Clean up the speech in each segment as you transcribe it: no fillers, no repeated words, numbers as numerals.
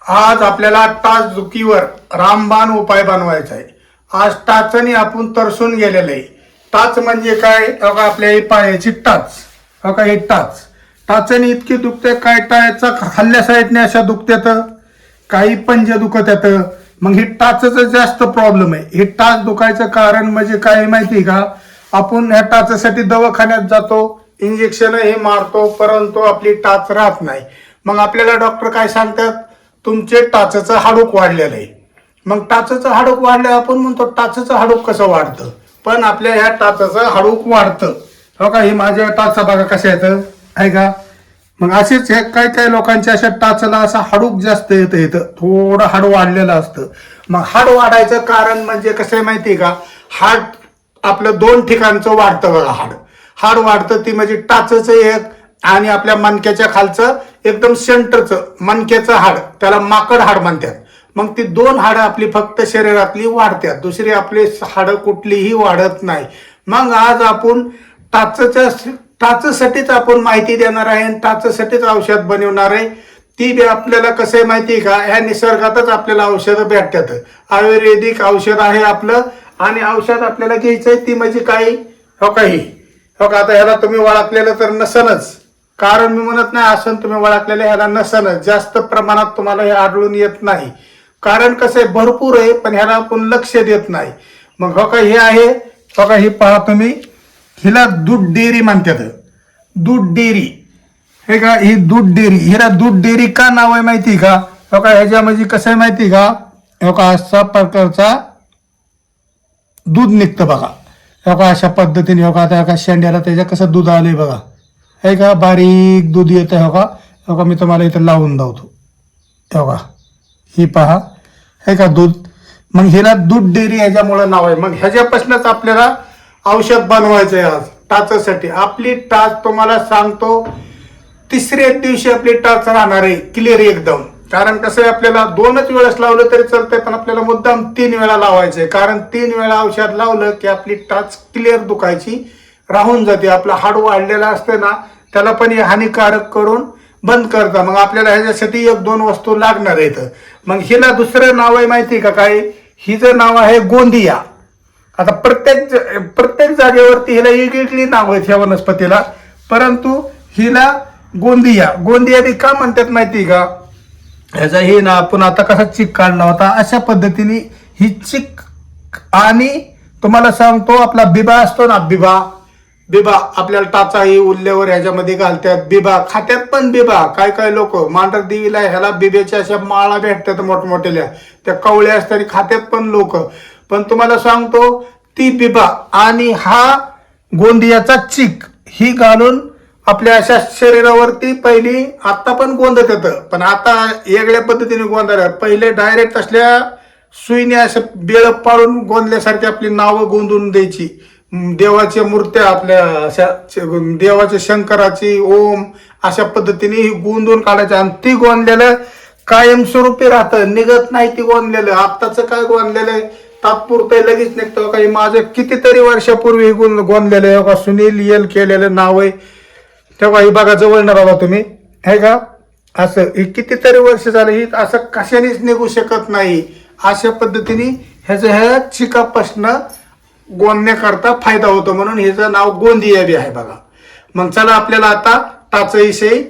आज आपल्याला टाच दुखीवर रामबाण उपाय बनवायचा आहे। आज टाचनी आपण तरसून गेलेलं आहे। टाच म्हणजे काय? बघा आपल्या ही पायाची टाच, बघा ही टाच, टाचनी इतकी दुखते काय टाळ्याचा खाल्ल्या साईडने अशा दुखत्यात, काही पंजे दुखत येतं। मग ही टाचचं जास्त प्रॉब्लेम आहे। ही टाच दुखायचं कारण म्हणजे काय माहिती का? आपण ह्या टाचसाठी दवाखान्यात जातो, इंजेक्शन हे मारतो, परंतु आपली टाच राहत नाही। मग आपल्याला डॉक्टर काय सांगतात? तुमचे टाचचं हाडूक वाढलेलं आहे। मग टाचचं हाडूक वाढलं, आपण म्हणतो टाचचं हाडूक कसं वाढतं? पण आपल्या ह्या टाचचं हाडूक वाढतं। हो का, ही माझ्या टाचा बघा कशा येतं आहे का? मग असेच हे काय काय लोकांच्या अशा टाचला असं हाडूक जास्त येतं, थोडं हाड वाढलेलं असतं। मग हाड वाढायचं कारण म्हणजे कसं आहे माहिती का? हाड आपलं दोन ठिकाणचं वाढतं बघा। हाड वाढतं ती म्हणजे टाचचं एक, आणि आपल्या मणक्याच्या खालचं एकदम सेंटरचं मणक्याचं हाड, त्याला माकड हाड म्हणतात। मग ती दोन हाडं आपली फक्त शरीरातली वाढतात, दुसरी आपली हाडं कुठलीही वाढत नाही। मग आज आपण टाचसाठीच आपण माहिती देणार आहे, टाचसाठीच औषध बनवणार आहे। ती बी आपल्याला कसं आहे माहिती का? ह्या निसर्गातच आपल्याला औषधं भेटतात। आयुर्वेदिक औषध आहे आपलं, आणि औषध आपल्याला घ्यायचंय ती म्हणजे काही हो काही हो का, आता ह्याला तुम्ही ओळखलेलं तर नसनच, कारण मी म्हणत नाही असं तुम्ही ओळखलेलं ह्याला नसनच, जास्त प्रमाणात तुम्हाला हे आढळून येत नाही। कारण कसं आहे, भरपूर आहे पण ह्याला आपण लक्ष देत नाही। मग हो का, हे आहे हो का, ही पहा तुम्ही, हिला दूध डेअरी म्हणतात, दूध डेअरी हे का? ही दूध डेअरी, हिला दूध डेअरी का नाव आहे माहिती का? हो का, ह्याच्या म्हणजे कसं आहे माहिती का? हो का, अशा प्रकारचा दूध निघतं बघा। हो का, अशा पद्धतीने हो का, आता एका शेंड्याला त्याच्या कसं दूध आलंय बघा, हे का, बारीक दूध येतं हो का। हो का, मी तुम्हाला इथं लावून दावतो, हो का, ही पहा हे का दूध। मग हिला दूध डेअरी ह्याच्यामुळं नाव आहे। मग ह्याच्यापासूनच आपल्याला औषध बनवायचं आहे आज टाचसाठी। आपली टाच तुम्हाला सांगतो, तिसऱ्या दिवशी आपली टाच राहणार आहे क्लिअर एकदम। कारण कसं आहे, आपल्याला दोनच वेळेस लावलं तरी चालतंय, पण आपल्याला मुद्दाम 3 वेळा लावायचंय। कारण 3 वेळा औषध लावलं की आपली टाच क्लिअर दुखायची राहून जाते। आपलं हाड वाढलेलं असतं ना, त्याला पण हे हानिकारक करून बंद करता। मग आपल्याला ह्याच्यासाठी 1-2 वस्तू लागणार आहेत। मग हिला दुसरं नाव आहे माहिती का काय? हिचं नाव आहे गोंदिया। आता प्रत्येक जागेवरती हिला वेगवेगळी नाव आहेत ह्या वनस्पतीला, परंतु हिला गोंदिया बी का म्हणतात माहिती का? ह्याचा ही ना, आपण आता कसा चिक काढला होता अशा पद्धतीने ही चिक, आणि तुम्हाला सांगतो आपला बिबा असतो ना, बिबा आपल्याला टाचा ही उरल्यावर ह्याच्यामध्ये घालतात, बिबा खात्यात पण। बिबा काय काय लोक मांढर देवीला ह्याला बिब्याच्या अशा माळा भेटतात मोठमोठ्याल्या, त्या कवळ्या असतात, खात्यात पण लोक। पण तुम्हाला सांगतो ती बिबा आणि हा गोंदियाचा चिक ही घालून आपल्या अशा शरीरावरती पहिली आता पण गोंदत येतं, पण आता वेगळ्या पद्धतीने गोंधळ। पहिले डायरेक्ट असल्या सुईने असं बेळ पाडून गोंदल्यासारखी आपली नावं गोंधून द्यायची। देवाच्या मूर्त्या आपल्या अशा देवाच्या शंकराची ओम अशा पद्धतीने ही गोंधून काढायच्या, आणि ती गोंदलेलं कायमस्वरूपी राहतं, निघत नाही ती गोंदलेलं। आत्ताचं काय गोंदलेलं तात्पुरतं लगेच निघतं। काही माझं कितीतरी वर्षापूर्वी गोंदलेलं आहे, सुनील येल केलेलं नाव आहे, तेव्हा ही बघा जवळ ना बघा तुम्ही, हे का, असं हे कितीतरी वर्ष झालं, ही असं कशानेच निघू शकत नाही। अशा पद्धतीने ह्या चिकापासनं गोंदण्याकरता फायदा होतो, म्हणून ह्याचं नाव गोंदिया बी आहे बघा। मग चला, आपल्याला आता टाचविषयी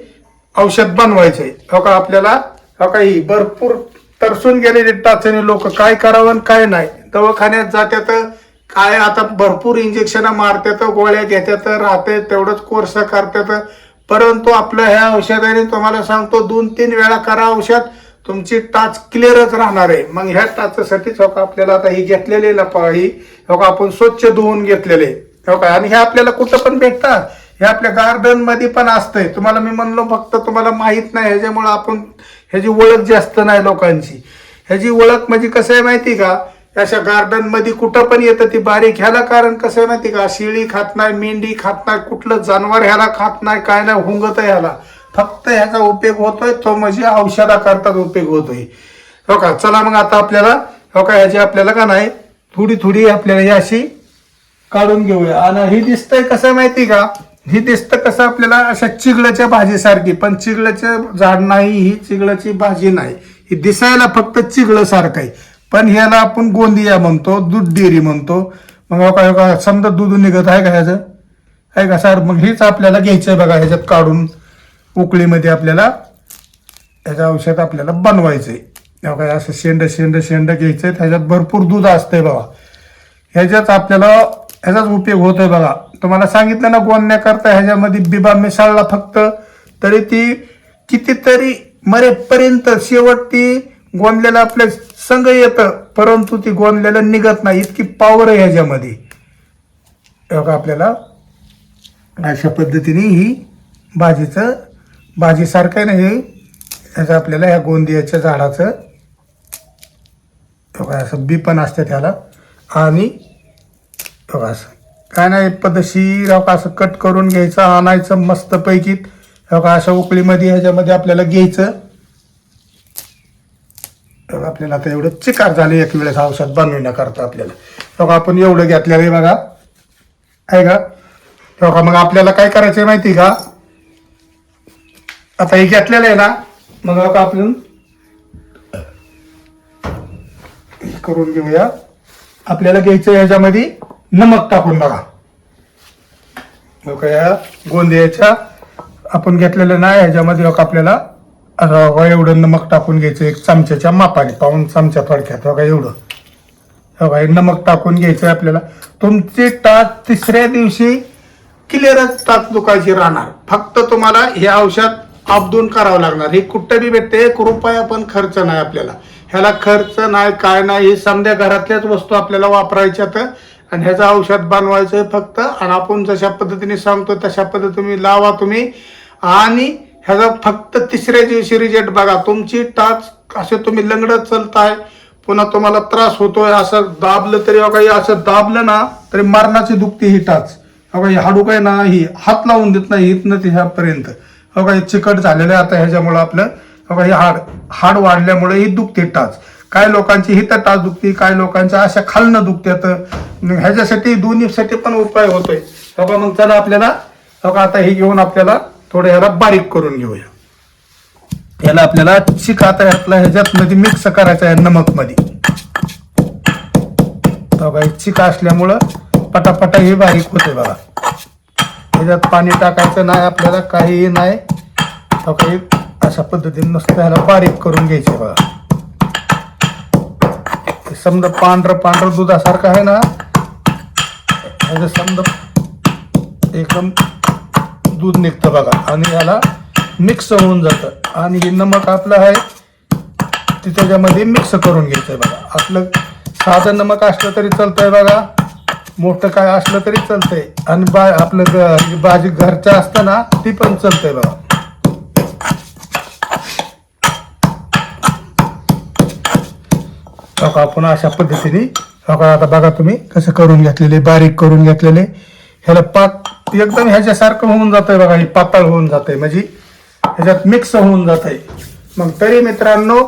औषध बनवायचंय। हो का, आपल्याला हो का, ही भरपूर तरसून गेलेली टाचणी लोक काय करावं आणि काय नाही, दवाखान्यात जातात, काय आता भरपूर इंजेक्शन मारतात, गोळ्या घेतात, राहते तेवढंच कोर्स करतात। परंतु आपल्या ह्या औषधाने तुम्हाला सांगतो 2-3 वेळा करा औषध, तुमची टाच क्लिअरच राहणार आहे। मग ह्या टाचसाठीच हो का, आपल्याला आता ही घेतलेली ही हो का, आपण स्वच्छ धुवून घेतलेले हो का, आणि हे आपल्याला कुठं पण भेटतात, हे आपल्या गार्डन मध्ये पण असतंय। तुम्हाला मी म्हणलो फक्त तुम्हाला माहित नाही, ह्याच्यामुळे आपण ह्याची ओळख जास्त नाही लोकांची। ह्याची ओळख म्हणजे कसं आहे माहिती का? अशा गार्डन मध्ये कुठं पण येतं ती बारीक। ह्याला कारण कसं आहे माहिती का? शिळी खात नाही, मेंढी खात नाही, कुठलं जनावर ह्याला खात नाही, काय नाही, हुंगत आहे ह्याला। फक्त ह्याचा उपयोग होतोय तो म्हणजे औषधा करतात उपयोग होतोय हो का। चला मग आता आपल्याला हो का, ह्याची आपल्याला का नाही थोडी आपल्याला ही अशी काढून घेऊया। आणि ही दिसतंय कसं माहिती का? ही दिसतं कसं आपल्याला अशा चिगळाच्या भाजीसारखी, पण चिगळाचं झाड नाही, ही चिगळाची भाजी नाही, हे दिसायला फक्त चिगळ सारखं आहे, पण ह्याला आपण गोंदिया म्हणतो, दूध डेअरी म्हणतो. मग काय समजा दूध निघत आहे का ह्याचं, आहे का सर? मग हेच आपल्याला घ्यायचं आहे बघा, ह्याच्यात काढून उकळीमध्ये आपल्याला ह्याचं औषध आपल्याला बनवायचंय. काय असं शेंड शेंड शेंड घ्यायचंय, ह्याच्यात भरपूर दूध असतंय बघा. ह्याच्यात आपल्याला ह्याचाच उपयोग होतोय बघा. तुम्हाला सांगितलं ना, गोंदण्याकरता ह्याच्यामध्ये बिबा मिसळला फक्त, तरी ती कितीतरी मरेपर्यंत शेवट ती गोंदलेलं आपल्या संग येतं, परंतु ती गोंदलेलं निघत नाही, इतकी पॉवर आहे ह्याच्यामध्ये. बघा आपल्याला अशा पद्धतीने ही भाजीसारखं आहे ना हे, ह्याचं आपल्याला ह्या गोंदियाच्या झाडाचं बघा असं बी पण असतं त्याला. आणि बघा असं काय नाही पद्धतशीर असं कट करून घ्यायचं, आणायचं मस्त पैकी बघा अशा उकळीमध्ये ह्याच्यामध्ये आपल्याला घ्यायचं. बघा आपल्याला आता एवढं चिकार झालं एक वेळेस औषध बनवण्याकरता आपल्याला. बघा आपण एवढं घेतलेलं आहे बघा, आहे का? बघा मग आपल्याला काय करायचं माहिती का, आता हे घेतलेलं आहे ना, मग बघा आपण करून घेऊया. आपल्याला घ्यायचं ह्याच्यामध्ये नमक टाकून बघा. या गोंदियाच्या आपण घेतलेलं नाही, ह्याच्यामध्ये आपल्याला एवढं नमक टाकून घ्यायचं, एक चमच्याच्या मापाने, पाऊण चमचा थोडक्यात बघा एवढं. बघा हे नमक टाकून घ्यायचं आपल्याला. तुमची टाच तिसऱ्या दिवशी क्लिअरच टाच दुखायची राहणार. फक्त तुम्हाला हे औषध अपडून करावं लागणार. हे कुठं बी भेटते, 1 रुपया पण खर्च नाही आपल्याला. ह्याला खर्च नाही काय नाही, हे समध्या घरातल्याच वस्तू आपल्याला वापरायच्यात आणि ह्याचं औषध बनवायचं फक्त. आणि आपण जशा पद्धतीने सांगतो तशा पद्धतीने लावा तुम्ही, आणि ह्याचा फक्त तिसऱ्या दिवशी रिजल्ट बघा. तुमची टाच असे तुम्ही लंगडत चालताय, पुन्हा तुम्हाला त्रास होतोय, असं दाबलं तरी बघा, असं दाबलं ना तरी मरणाची दुखते ही टाच. बघा ही हाडू काय ना, ही हात लावून देत नाही इथनं ते ह्यापर्यंत. बघा हे चिकट झालेलं आहे आता ह्याच्यामुळं आपलं. बघा हे हाड वाढल्यामुळे ही दुखते टाच. काय लोकांची ही तर टाच दुखते, काय लोकांच्या अशा खालनं दुखत्यात. ह्याच्यासाठी दोन्हीसाठी पण उपाय होतोय. बघा मग चला आपल्याला बघा आता हे घेऊन आपल्याला थोडं ह्याला बारीक करून घेऊया. याला आपल्याला चिक आता ह्याच्यात मध्ये मिक्स करायचं आहे नमक मध्ये. बघा हे चिक असल्यामुळं पटापटा हे बारीक होते बघा. ह्याच्यात पाणी टाकायचं नाही आपल्याला, काहीही नाही. बघा हे अशा पद्धतीने नुसतं ह्याला बारीक करून घ्यायचे बघा. समजा पांढरं दुधासारखं आहे ना, ह्याचं समजा एकदम दूध निघतं बघा, आणि याला मिक्स होऊन जातं. आणि हे नमक आपलं आहे ते त्याच्यामध्ये मिक्स करून घ्यायचंय बघा. आपलं साधं नमक असलं तरी चालतंय बघा, मोठं काय असलं तरी चालतंय. आणि आपलं भाजी घरचं असतं ना ती पण चालतंय बघा. बघा आपण अशा पद्धतीने बघा आता बघा तुम्ही कसं करून घेतलेले, बारीक करून घेतलेले. ह्याला पाक एकदम ह्याच्यासारखं होऊन जातंय बघा, हे पातळ होऊन जातंय, म्हणजे ह्याच्यात मिक्स होऊन जातंय. मग तरी मित्रांनो,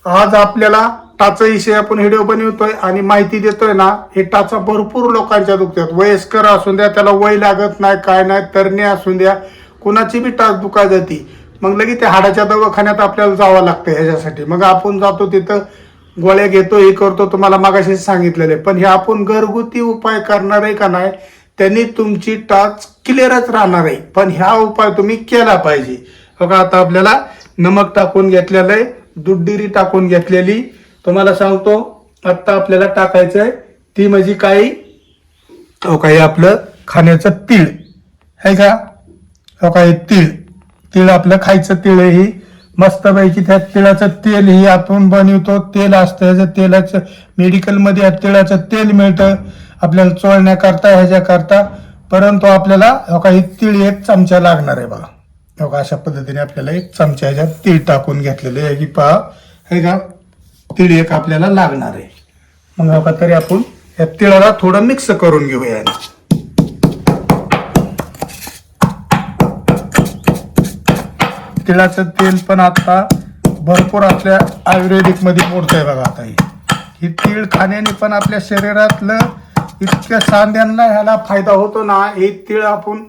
आज आपल्याला टाचाविषयी आपण व्हिडिओ बनवतोय आणि माहिती देतोय ना. हे टाचा भरपूर लोकांच्या दुखतात, वयस्कर असून द्या, त्याला वय लागत नाही काय नाही, तरणे असून द्या, कुणाची बी टाच दुखा जाती. मग लगेच त्या हाडाच्या दवाखान्यात आपल्याला जावं लागतं ह्याच्यासाठी. मग आपण जातो तिथं गोळ्या घेतो, हे करतो, तुम्हाला मागाशी सांगितलेले. पण हे आपण घरगुती उपाय करणार आहे का नाही, त्यांनी तुमची टाच क्लिअरच राहणार आहे. पण ह्या उपाय तुम्ही केला पाहिजे. बघा आता आपल्याला नमक टाकून घेतलेलं आहे, दूध डेअरी टाकून घेतलेली. तुम्हाला सांगतो आता आपल्याला टाकायचं आहे ती म्हणजे काही काही आपलं खाण्याचं तीळ आहे का. काही तीळ आपलं खायचं तीळ आहे. ही मस्तपैकी त्या तिळाचं तेल ही आपण बनवतो, तेल असतं ह्याचं. तेलाचं मेडिकलमध्ये तिळाचं तेल मिळतं आपल्याला चोळण्याकरता ह्याच्याकरता. परंतु आपल्याला काही तीळ 1 चमचा लागणार आहे बघा. बघा अशा पद्धतीने आपल्याला 1 चमचा ह्याच्यात तीळ टाकून घेतलेले आहे की पहा, हे का तीळ 1 आपल्याला लागणार आहे. मग बघा तरी आपण या तिळाला थोडं मिक्स करून घेऊया. तिळाचं तेल पण आता भरपूर आपल्या आयुर्वेदिक मध्ये मोडतंय बघा. आता ही तीळ खाण्याने पण आपल्या शरीरातलं इतक्या सांध्यांना ह्याला फायदा होतो ना. हे तीळ आपण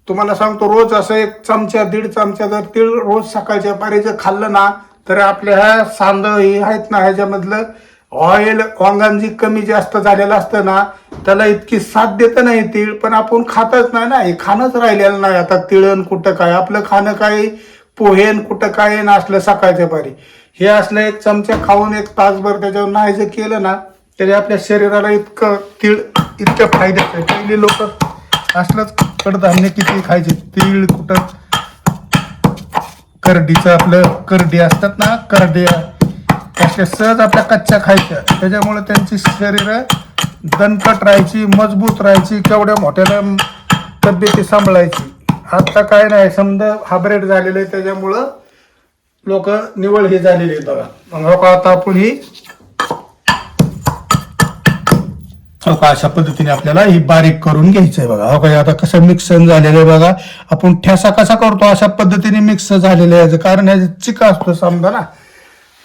तुम्हाला सांगतो रोज असं 1 चमचा 1.5 चमचा जर तीळ रोज सकाळच्या पारी जर खाल्लं ना, तर आपल्या ह्या सांद हे आहेत ना, ह्याच्यामधलं ऑइल वांगण जी कमी जास्त झालेलं असतं ना, त्याला इतकी साथ देतं नाही तीळ, पण आपण खातच नाही ना, हे खाणंच राहिलेलं नाही आता. तिळण कुठं काय, आपलं खाणं काय पोहेन कुठं काय असलं सकाळच्या पारी. हे असलं एक चमचा खाऊन एक तासभर त्याच्यावर नाही जर केलं ना, तरी आपल्या शरीराला इतकं इतकं फायद्याचं आहे. पहिली लोक असलंच कडधान्य किती खायचे, तीळ कुठं करडीचं आपलं करडी असतात ना, करडी अशा सहज आपल्या कच्च्या खायच्या. त्याच्यामुळे त्यांची शरीर दणकट राहायची, मजबूत राहायची, केवढ्या मोठ्याला तब्येती सांभाळायची. आता काय नाही, समजा हायब्रिड झालेलं आहे, त्याच्यामुळं लोक निवळ हे झालेली आहेत बघा. मग आता आपण ही अशा पद्धतीने आपल्याला ही बारीक करून घ्यायचं आहे बघा. हो, आता कसं मिक्सन झालेलं आहे बघा. आपण ठेसा कसा करतो अशा पद्धतीने मिक्स झालेलं आहे, कारण ह्याचा चिका असतो समजा ना.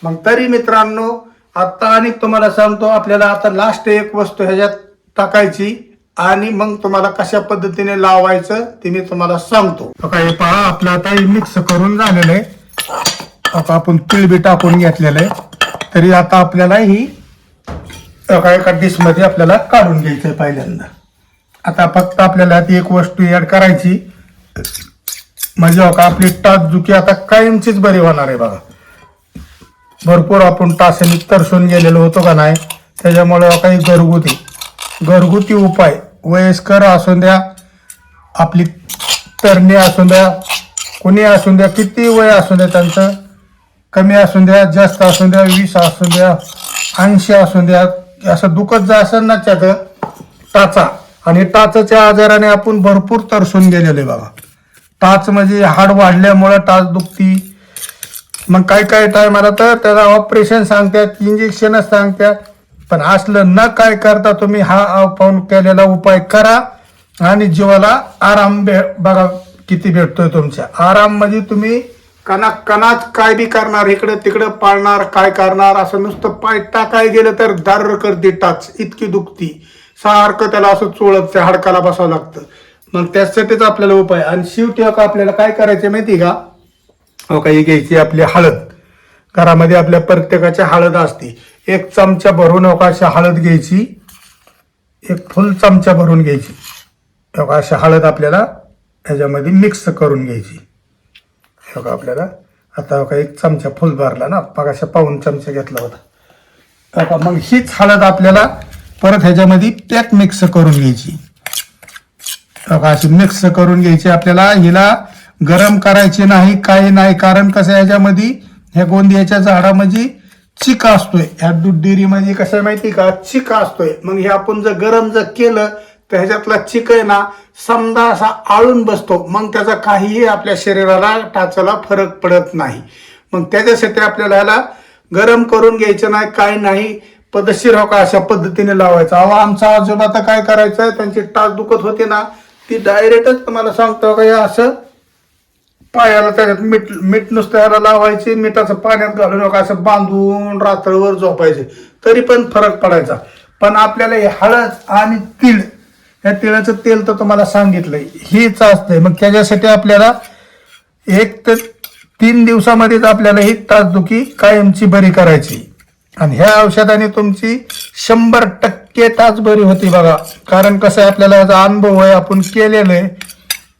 मग तरी मित्रांनो, आता आणि तुम्हाला सांगतो, आपल्याला आता लास्ट एक वस्तू ह्याच्यात टाकायची आणि मग तुम्हाला कशा पद्धतीने लावायचं ते मी तुम्हाला सांगतो. हे पहा, आपलं आता हे मिक्स करून झालेलं आहे. आता आपण तीळ बी टाकून घेतलेलं आहे. तरी आता आपल्याला ही एका डिशमध्ये आपल्याला काढून घ्यायचं आहे पहिल्यांदा. आता फक्त आपल्याला ती एक वस्तू ऍड करायची, म्हणजे आपली टाचदुखी आता कायमचीच बरी होणार आहे बघा. भरपूर आपण टाचणी तरसून गेलेलो होतो का नाही, त्याच्यामुळे काही घरगुती उपाय, वयस्कर असू द्या, आपली तरणी असू द्या, कोणी असू द्या, किती वय असू द्या त्यांचं, कमी असू द्या, जास्त असू द्या, 20 असू द्या, 80 असू द्या, असं दुखत जा असेल ना त्याचं टाचा, आणि टाचच्या आजाराने आपण भरपूर तरसून गेलेले बघा. टाच म्हणजे हाड वाढल्यामुळं टाच दुखती. मग काय टायमाला तर त्याला ऑपरेशन सांगतात, इंजेक्शनच सांगतात. पण असलं न काय करता तुम्ही हा आपण केलेला उपाय करा आणि जीवाला आराम बघा किती भेटतोय तुमच्या. आराम म्हणजे तुम्ही कणात काय बी करणार, इकडे तिकडे पाळणार, काय करणार, असं नुसतं पाय टाकाय गेलं तर दार करते टाच, इतकी दुखती, सारखं त्याला असं चोळत त्या हाडकाला बसावं लागतं. मग त्यासाठीच आपल्याला उपाय. आणि शेवटी आपल्याला काय करायचं माहिती का, काही घ्यायची आपली हळद. घरामध्ये आपल्या प्रत्येकाच्या हळद असते. एक चमचा भरून अशी हळद घ्यायची, एक फुल चमचा भरून घ्यायची. अशी हळद आपल्याला ह्याच्यामध्ये मिक्स करून घ्यायची. आपल्याला आता एक चमचा फुल भरला ना, अशा पाऊण चमचा घेतला होता. मग हीच हळद आपल्याला परत ह्याच्यामध्ये पॅक मिक्स करून घ्यायची. अशी मिक्स करून घ्यायची. आपल्याला हिला गरम करायची नाही, काही नाही, कारण कसं ह्याच्यामध्ये ह्या गोंदियाच्या झाडामध्ये चिका असतोय. ह्या दूध डेअरीमध्ये कसं आहे माहिती का, चिका असतोय. मग हे आपण जर गरम केलं तर ह्याच्यातला चिक आहे ना, समजा असा आळून बसतो. मग त्याचा काहीही आपल्या शरीराला टाचाला फरक पडत नाही. मग त्याच्यासाठी आपल्याला ह्याला गरम करून घ्यायचं नाही, काही नाही, पद्धतशीर अशा पद्धतीने लावायचं. आमचा आजोबा आता काय करायचं, त्यांची टाच दुखत होती ना, ती डायरेक्टच तुम्हाला सांगतो का, असं पायाला त्याच्यात मीठ नुसतं ह्याला लावायचे, मिठाचं पाण्यात घालून असं बांधून रात्रभर झोपायचे, तरी पण फरक पडायचा. पण आपल्याला हे हळद आणि तीळ, या तिळाचं तेल तर तुम्हाला सांगितलंय हेच असतंय. मग त्याच्यासाठी आपल्याला 1 ते 3 दिवसामध्येच आपल्याला ही टाचदुखी कायमची बरी करायची. आणि ह्या औषधाने तुमची 100% टाच बरी होती बघा. कारण कसं आहे, आपल्याला याचा अनुभव आहे, आपण केलेलं आहे.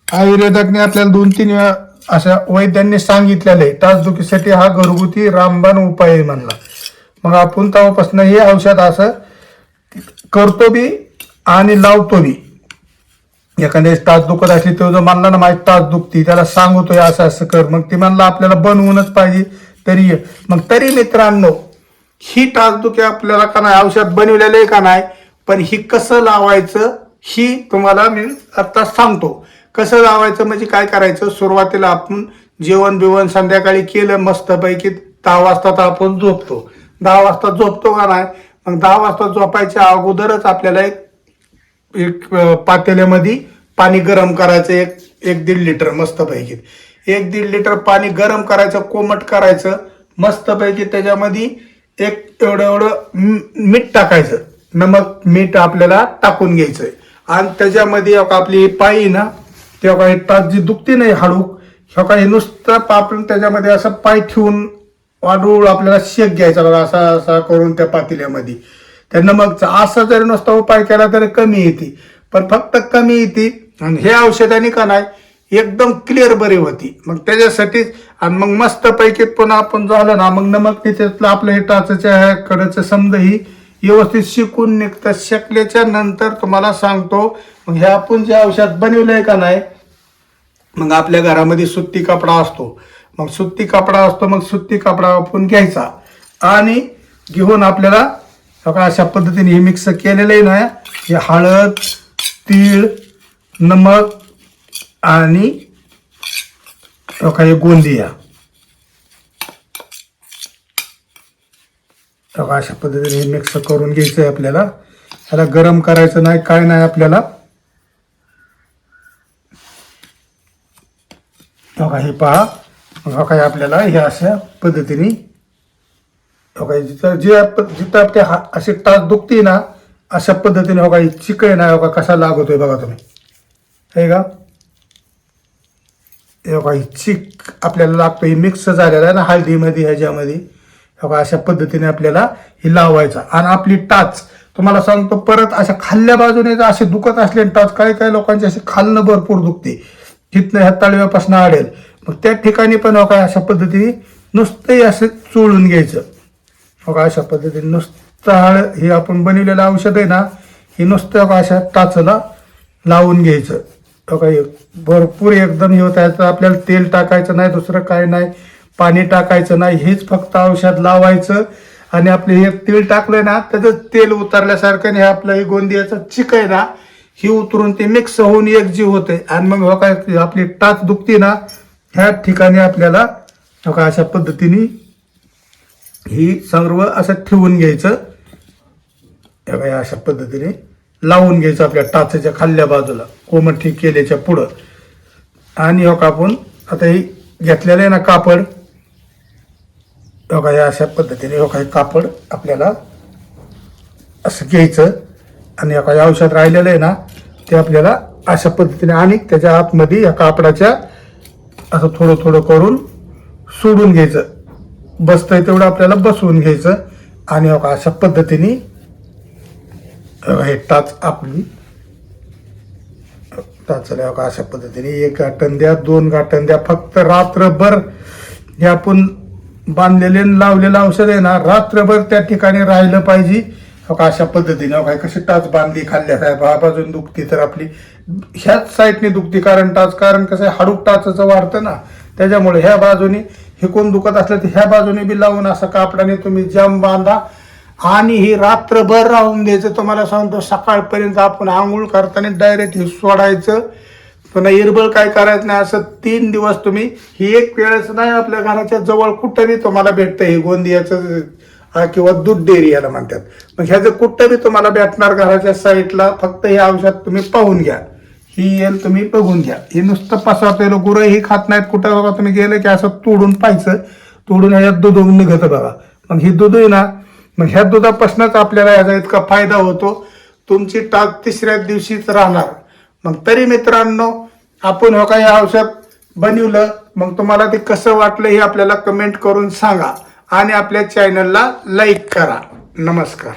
आयुर्वेदाने आपल्याला 2-3 वेळा अशा वैद्यांनी सांगितलेलं आहे, टाचदुखीसाठी हा घरगुती रामबाण उपाय आहे म्हणला. मग आपण तेव्हापासून हे औषध असं करतो बी आणि लावतो बी. एखाद्या टाच दुखत असली तो जो म्हणला ना माझी टाच दुखती, त्याला सांगतोय असं असं कर, मग ती म्हणला आपल्याला बनवूनच पाहिजे तरी. मग तरी मित्रांनो, ही टाचदुखी आपल्याला का नाही औषध बनवलेलं आहे का नाही, पण ही कसं लावायचं ही तुम्हाला मी आता सांगतो. कसं लावायचं म्हणजे काय करायचं, सुरुवातीला आपण जेवण बिवण संध्याकाळी केलं मस्तपैकी, 10 वाजता तर आपण झोपतो. 10 वाजता झोपतो का नाही, मग 10 वाजता झोपायच्या अगोदरच आपल्याला एक पातेल्यामध्ये पाणी गरम करायचं, 1-1.5 लिटर मस्तपैकी. 1-1.5 लिटर पाणी गरम करायचं, कोमट करायचं मस्तपैकी. त्याच्यामध्ये एवढं मीठ टाकायचं, नमक मीठ आपल्याला टाकून घ्यायचंय. आणि त्याच्यामध्ये आपली पायी ना, तेव्हा टाच जी दुखते नाही हाडूक, हे नुसतं पापड त्याच्यामध्ये असं पाय ठेवून वाढूळ आपल्याला शेक घ्यायचा बघा, असा असा करून त्या पातेल्यामध्ये त्या नमकचा. असा जरी नुसता उपाय केला तरी कमी येते, पण फक्त कमी येते. आणि हे औषधाने का नाही एकदम क्लिअर बरी होती. मग त्याच्यासाठीच आणि मग मस्त पैकी पुन्हा आपण झालं ना, मग नमक त्याच्यातलं आपलं हे टाचच्या कडचं समजा ही व्यवस्थित शिकून निघतं. शेकल्याच्या नंतर तुम्हाला सांगतो, मग हे आपण जे औषध बनवलंय का नाही, मग आपल्या घरामध्ये सुती कपडा असतो, मग सुती कपडा असतो, मग सुती कपडा आपण घ्यायचा आणि घेऊन आपल्याला अशा पद्धतीने हे मिक्स केलेलं आहे ना, हे हळद, तीळ, नमक आणि हे गोंदिया अशा पद्धतीने हे मिक्स करून घ्यायचं आहे आपल्याला. ह्याला गरम करायचं नाही, काय नाही आपल्याला. हे पहा, मग आपल्याला हे अशा पद्धतीने जिथं जिथं आपल्या अशी टाच दुखते ना, अशा पद्धतीने हो चिकन ना कसा लागतोय बघा तुम्ही. हे का ही चिक आपल्याला लागतो, ही मिक्स झालेला आहे ना हळदीमध्ये ह्याच्यामध्ये. अशा पद्धतीने आपल्याला ही लावायचा. आणि आपली टाच तुम्हाला सांगतो परत अशा खाल्ल्या बाजूने जर असे दुखत असले टाच, काही काही लोकांची अशी खालनं भरपूर दुखते, तिथनं ह्या तळव्यापासून आडेल, मग त्या ठिकाणी पण अशा पद्धतीने नुसतंही असं चोळून घ्यायचं. अशा पद्धतीने नुसतं हे आपण बनवलेलं औषध आहे ना, हे नुसतं अशा टाचला लावून घ्यायचं. भरपूर एकदम हे होतं. आपल्याला तेल टाकायचं नाही, दुसरं काय नाही, पाणी टाकायचं नाही, हेच फक्त औषध लावायचं. आणि आपले हे तेल टाकलंय ना, त्याचं तेल उतरल्यासारखं हे आपलं हे गोंदियाचं चिक आहे ना, ही उतरून ते मिक्स होऊन एकजीव होते. आणि मग काय आपली टाच दुखते ना, ह्या ठिकाणी आपल्याला अशा पद्धतीने ही सर्व असं ठेवून घ्यायचं. अशा पद्धतीने लावून घ्यायचं आपल्या टाचेच्या खाल्ल्या बाजूला कोमठी केल्याच्या पुढं. आणि आपण आता हे घेतलेलं आहे ना कापड, अशा पद्धतीने कापड आपल्याला असं घ्यायचं. आणि औषध राहिलेलं आहे ना, ते आपल्याला अशा पद्धतीने आणि त्याच्या आतमध्ये या कापडाच्या असं थोडं थोडं करून सोडून घ्यायचं. बसतंय तेवढं आपल्याला बसवून घ्यायचं. आणि अशा पद्धतीने हे टाच आपली टाचल्या अशा पद्धतीने 1 गाठण द्या, 2 गाठण द्या. फक्त रात्रभर हे आपण बांधलेले लावलेलं औषध आहे ना, रात्रभर त्या ठिकाणी राहिलं पाहिजे. अशा पद्धतीने कशी टाच बांधली खाल्ल्या साहेब बाजून दुखती तर आपली ह्याच साईडने दुखती, कारण कसं आहे हाडूक टाचचं वाढतं ना, त्याच्यामुळे ह्या बाजूने हे कोण दुखत असलं तर ह्या बाजूने बी लावून असं कापडाने तुम्ही जाम बांधा आणि ही रात्रभर राहून द्यायचं. तुम्हाला सांगतो सकाळपर्यंत आपण आंघोळ करताना डायरेक्ट हे सोडायचं, पुन्हा इरबळ काय करायचं नाही. असं 3 दिवस तुम्ही ही एक वेळच नाही, आपल्या घराच्या जवळ कुठंही तुम्हाला भेटतं हे गोंदियाचं किंवा दूध डेअरी याला म्हणतात. मग ह्याचं कुठं बी तुम्हाला भेटणार घराच्या साईडला. फक्त हे औषध तुम्ही पाहून घ्या, ही येईल तुम्ही बघून घ्या. हे नुसतं पसरतेलं गुरं ही खात नाहीत. कुठं बघा तुम्ही गेले की असं तोडून पाहायचं, तोडून ह्याच्यात दूध निघतं बघा. मग ही दूध आहे ना, मग ह्या दुधापासूनच आपल्याला याचा इतका फायदा होतो. तुमची टाच 3ऱ्या दिवशीच राहणार. मग तरी मित्रांनो आपण हे औषध बनवलं, मग तुम्हाला ते कसं वाटलं हे आपल्याला कमेंट करून सांगा आणि आपल्या चॅनलला लाईक करा. नमस्कार.